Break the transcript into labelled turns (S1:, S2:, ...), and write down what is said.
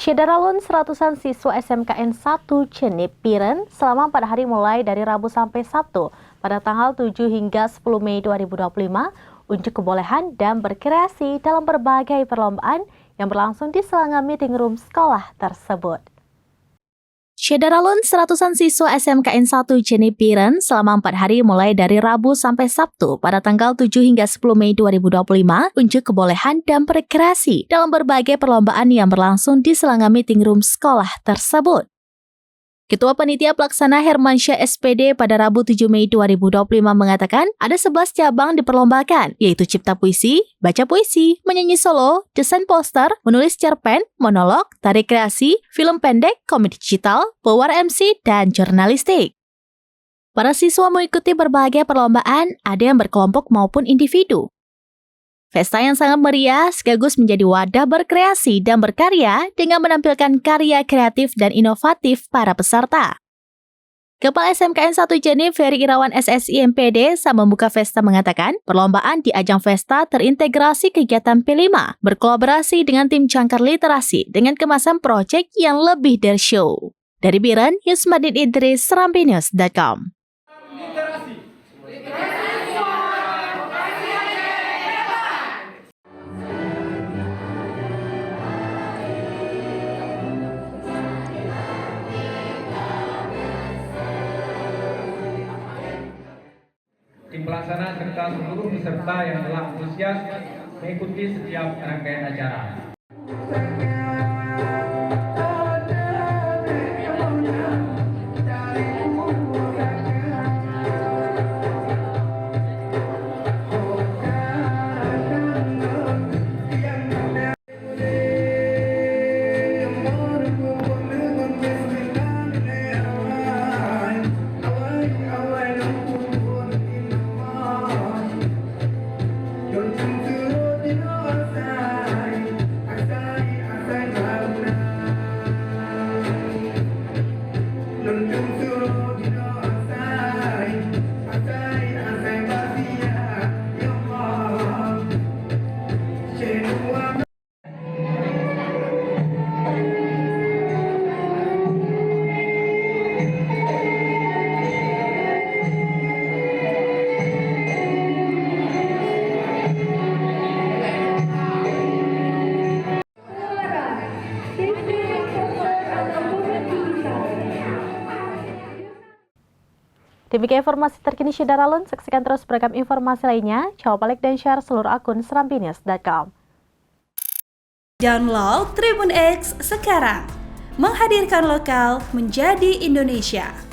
S1: Syederalun seratusan siswa SMKN 1 Cenip Piren selama 4 hari mulai dari Rabu sampai Sabtu pada tanggal 7 hingga 10 Mei 2025 unjuk kebolehan dan berkreasi dalam berbagai perlombaan yang berlangsung di selangor meeting room sekolah tersebut. Syederalun seratusan siswa SMKN 1 Cenip Piren selama 4 hari mulai dari Rabu sampai Sabtu pada tanggal 7 hingga 10 Mei 2025 unjuk kebolehan dan berkreasi dalam berbagai perlombaan yang berlangsung di selangor meeting room sekolah tersebut. Ketua Panitia Pelaksana Hermansyah SPD pada Rabu 7 Mei 2025 mengatakan ada 11 cabang diperlombakan, yaitu cipta puisi, baca puisi, menyanyi solo, desain poster, menulis cerpen, monolog, tari kreasi, film pendek, komedi digital, power MC, dan jurnalistik. Para siswa mengikuti berbagai perlombaan, ada yang berkelompok maupun individu. Pesta yang sangat meriah sekaligus menjadi wadah berkreasi dan berkarya dengan menampilkan karya kreatif dan inovatif para peserta. Kepala SMKN 1 Cenip Ferry Irawan SSI MPD saat membuka Pesta mengatakan, perlombaan di ajang Pesta terintegrasi kegiatan P5, berkolaborasi dengan tim Jangkar Literasi dengan kemasan proyek yang lebih dari show. Dari Biren, Yusmadin Idris, serampinews.com.
S2: Tim pelaksana serta seluruh peserta yang telah antusias mengikuti setiap rangkaian acara.
S1: Demikian informasi terkini Syederalun, saksikan terus beragam informasi lainnya. Coba like dan share seluruh akun serampinews.com.
S3: Download Tribun X sekarang, menghadirkan lokal menjadi Indonesia.